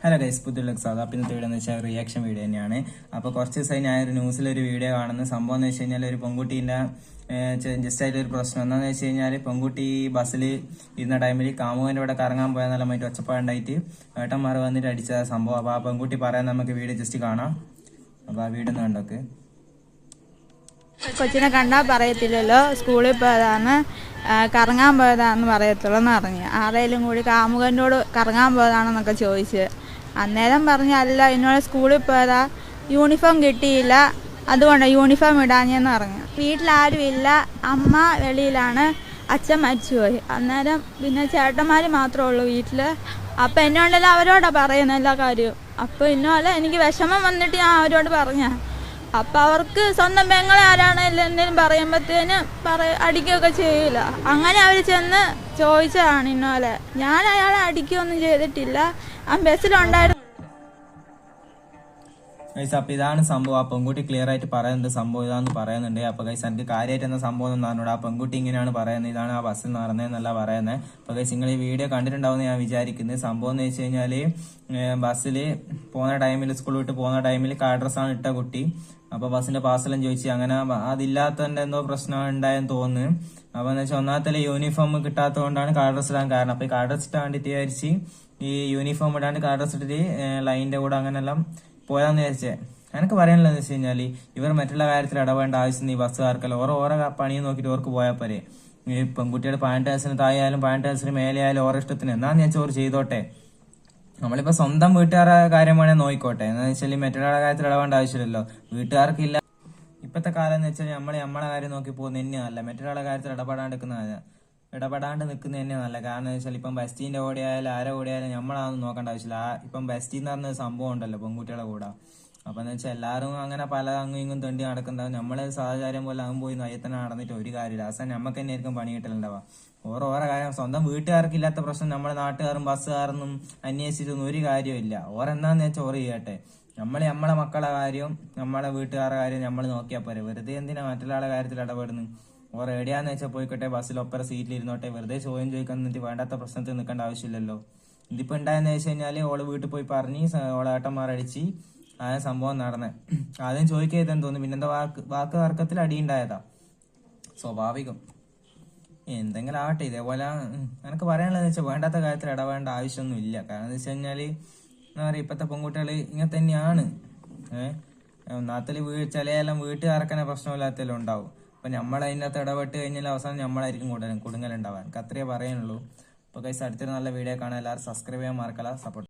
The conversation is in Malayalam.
ഹലോ ഗൈസ്, പുതിയ സാധാ ഇന്നത്തെ വീഡിയോ എന്ന് വെച്ചാൽ റിയാക്ഷൻ വീഡിയോ തന്നെയാണ്. അപ്പോൾ കുറച്ച് ദിവസമായി ഞാൻ ഒരു ന്യൂസിലൊരു വീഡിയോ കാണുന്ന സംഭവം എന്ന് വെച്ച് കഴിഞ്ഞാൽ ഒരു പെൺകുട്ടീൻ്റെ ജസ്റ്റ് ആയിട്ടൊരു പ്രശ്നം എന്താണെന്ന് വെച്ച് കഴിഞ്ഞാൽ പെൺകുട്ടി ബസ്സിൽ ഇരുന്ന ടൈമിൽ കാമുകൻ്റെ ഇവിടെ കറങ്ങാൻ പോയാൽ നല്ല മറ്റു ഒച്ചപ്പാടുണ്ടായിട്ട് ഏട്ടന്മാർ വന്നിട്ട് അടിച്ച സംഭവം. അപ്പോൾ ആ പെൺകുട്ടി പറയാൻ നമുക്ക് വീഡിയോ ജസ്റ്റ് കാണാം. അപ്പോൾ ആ വീഡിയോ ഒന്ന് കണ്ടോക്ക്. കൊച്ചിനെ കണ്ടാൽ പറയത്തില്ലല്ലോ സ്കൂളിൽ പോയതാന്ന്, കറങ്ങാൻ പോയതാന്ന് പറയത്തുള്ളൂ എന്ന് പറഞ്ഞു. ആരെങ്കിലും കൂടി കാമുകനോട് കറങ്ങാൻ പോയതാണെന്നൊക്കെ ചോദിച്ച് അന്നേരം പറഞ്ഞല്ല, എന്നോട് സ്കൂളിൽ പോയതാ, യൂണിഫോം കിട്ടിയില്ല, അതുകൊണ്ട് യൂണിഫോം ഇടാഞ്ഞെന്ന് പറഞ്ഞു. വീട്ടിലാരും ഇല്ല, അമ്മ വെളിയിലാണ്, അച്ഛൻ മരിച്ചുപോയി. അന്നേരം പിന്നെ ചേട്ടന്മാർ മാത്രമേ ഉള്ളൂ വീട്ടിൽ. അപ്പം എന്നോടെല്ലാം അവരോടാണ് പറയുന്നത് എല്ലാ കാര്യവും. അപ്പോൾ ഇന്നോലെ എനിക്ക് വിഷമം വന്നിട്ട് ഞാൻ അവരോട് പറഞ്ഞ. അപ്പം അവർക്ക് സ്വന്തം പെങ്ങളെ ആരാണെങ്കിലും എന്തെങ്കിലും പറയുമ്പോഴത്തേന് അടിക്കുകയൊക്കെ ചെയ്യില്ല. അങ്ങനെ അവർ ചെന്ന് ചോദിച്ചതാണ് ഇന്നോലെ. ഞാൻ അയാളെ അടിക്കുകയൊന്നും ചെയ്തിട്ടില്ല, ആ ബസ്സിലുണ്ടായിരുന്നു. അപ്പൊ ഇതാണ് സംഭവം. ആ പെൺകുട്ടി ക്ലിയർ ആയിട്ട് പറയുന്നുണ്ട്, സംഭവം ഇതാന്ന് പറയുന്നുണ്ട്. അപ്പൊ ഗൈസ് എനിക്ക് കാര്യമായിട്ട് എന്താ സംഭവം എന്ന് പറഞ്ഞോട് ആ പെൺകുട്ടി ഇങ്ങനെയാണ് പറയുന്നത്, ഇതാണ് ആ ബസ്സിൽ നടന്നതെന്നല്ല പറയുന്നത്. അപ്പൊ ഗൈസ് നിങ്ങൾ ഈ വീഡിയോ കണ്ടിട്ടുണ്ടാവുമെന്ന് ഞാൻ വിചാരിക്കുന്നത്. സംഭവം എന്ന് വെച്ച് കഴിഞ്ഞാല് ബസ്സിൽ പോകുന്ന ടൈമിൽ, സ്കൂൾ വിട്ട് പോകുന്ന ടൈമിൽ കാർഡ് ഡ്രസ്സാണ് ഇട്ട കുട്ടി. അപ്പൊ ബസ്സിന്റെ പാസ്സെല്ലാം ചോദിച്ചു, അങ്ങനെ അതില്ലാത്തതിന്റെ എന്തോ പ്രശ്നം ഉണ്ടായെന്ന് തോന്നുന്നു. അപ്പൊ എന്ന് വെച്ചാൽ ഒന്നാമത്തെ യൂണിഫോം കിട്ടാത്തത് കൊണ്ടാണ് കാർഡ് ഡ്രസ് ഇടാൻ കാരണം. അപ്പൊ ഈ കാർഡ് ഡ്രസ് ഇട്ടാൻ വേണ്ടിട്ട് വിചാരിച്ച് ഈ യൂണിഫോം ഇടാണ്ട് കാർഡ് ഡ്രസ് ഇട്ടിട്ട് ലൈനിന്റെ കൂടെ അങ്ങനെല്ലാം പോയാന്ന് വിചാരിച്ചേ. എനിക്ക് പറയാനുള്ളതെന്ന് വെച്ച് കഴിഞ്ഞാൽ ഇവർ മറ്റുള്ള കാര്യത്തിൽ ഇടപെടേണ്ട ആവശ്യം ഈ ബസ്സുകാർക്കല്ല. ഓരോ പണിയും നോക്കിയിട്ട് ഓർക്ക് പോയാൽ പോരെ. ഈ പെൺകുട്ടിയുടെ 18 വയസ്സിന് തായാലും 18 വയസ്സിന് മേലെയായാലും ഓരോ ഇഷ്ടത്തിന് എന്നാന്ന് വെച്ചാൽ ഓർ ചെയ്തോട്ടെ. നമ്മളിപ്പോ സ്വന്തം വീട്ടുകാരുടെ കാര്യം വേണേൽ നോക്കിക്കോട്ടെ. എന്താണെന്ന് വെച്ചാൽ മറ്റുള്ള കാര്യത്തിൽ ഇടപെടേണ്ട ആവശ്യമില്ലല്ലോ. വീട്ടുകാർക്കില്ല. ഇപ്പോഴത്തെ കാലം എന്ന് വെച്ചാൽ നമ്മളെ കാര്യം നോക്കി പോകുന്ന തന്നെയല്ല, മറ്റൊരാളുടെ കാര്യത്തിൽ ഇടപെടാണ്ട് നിൽക്കുന്ന തന്നെ നല്ല. കാരണം എന്ന് വെച്ചാൽ ഇപ്പം ബസ്റ്റീന്റെ കൂടെ ആയാലും ആരെ കൂടെ ആയാലും നമ്മളതൊന്നും നോക്കേണ്ട ആവശ്യമില്ല. ഇപ്പം ബസ്റ്റീ എന്ന് പറഞ്ഞ സംഭവം ഉണ്ടല്ലോ പെൺകുട്ടികളെ കൂടെ. അപ്പൊ എന്ന് വെച്ചാൽ എല്ലാവരും അങ്ങനെ പല അങ്ങും ഇങ്ങും തെണ്ടി നടക്കുന്നതാവും. നമ്മളെ സാഹചര്യം പോലെ അങ്ങ് പോയി നയത്തന്നെ നടന്നിട്ട് ഒരു കാര്യമില്ല. അവസാനം നമുക്ക് തന്നെ ആയിരിക്കും പണി കിട്ടലുണ്ടാവുക. ഓരോ കാര്യം സ്വന്തം വീട്ടുകാർക്കില്ലാത്ത പ്രശ്നം നമ്മളെ നാട്ടുകാരും ബസ്സുകാരൊന്നും അന്വേഷിച്ചിട്ടൊന്നും ഒരു കാര്യമില്ല. ഓരെന്താന്ന് വെച്ചാൽ ഓറ് ചെയ്യട്ടെ. നമ്മളെ മക്കളെ കാര്യം, നമ്മളെ വീട്ടുകാരുടെ കാര്യം നമ്മൾ നോക്കിയാൽ പോരെ. വെറുതെ എന്തിനാ മറ്റുള്ള കാര്യത്തിൽ ഇടപെടുന്നു? ഓർ എവിടെയാന്ന് വെച്ചാൽ പോയിക്കോട്ടെ, ബസ്സിൽ ഒപ്പര സീറ്റിൽ ഇരുന്നോട്ടെ. വെറുതെ ചോദ്യം ചോദിക്കാൻ നിന്നിട്ട് വേണ്ടാത്ത പ്രശ്നത്തിൽ നിൽക്കേണ്ട ആവശ്യമില്ലല്ലോ. ഇതിപ്പോ ഉണ്ടായെന്ന് വെച്ച് കഴിഞ്ഞാല് ഓള് വീട്ടിൽ പോയി പറഞ്ഞ് ഓളെ ഏട്ടന്മാരടിച്ച് ആ സംഭവം നടന്നേ. ആദ്യം ചോദിക്കരുതെന്ന് തോന്നുന്നു, പിന്നെന്താ വാക്ക് തർക്കത്തിൽ അടിയുണ്ടായതാ. സ്വാഭാവികം. എന്തെങ്കിലും ആവട്ടെ. ഇതേപോലെ എനിക്ക് പറയാനുള്ളതെന്ന് വെച്ചാൽ വേണ്ടാത്ത കാര്യത്തിൽ ഇടപെടേണ്ട ആവശ്യമൊന്നും ഇല്ല. കാരണം എന്ന് വെച്ച് കഴിഞ്ഞാല് എന്താ പറയുക, ഇപ്പത്തെ പെൺകുട്ടികൾ ഇങ്ങനെ തന്നെയാണ്. ഒന്നാത്തിൽ ചിലയെല്ലാം വീട്ടുകാർക്കന്നെ പ്രശ്നമില്ലാത്തതെല്ലാം ഉണ്ടാവും. അപ്പൊ നമ്മളതിനകത്ത് ഇടപെട്ട് കഴിഞ്ഞാൽ അവസാനം നമ്മളായിരിക്കും കുടുങ്ങലുണ്ടാവാൻ. എനിക്ക് അത്രയേ പറയാനുള്ളൂ. അപ്പൊ ഗൈസ് അടുത്തൊരു നല്ല വീഡിയോ കാണാൻ എല്ലാവരും സബ്സ്ക്രൈബ് ചെയ്യാൻ മറക്കല. സപ്പോർട്ട്.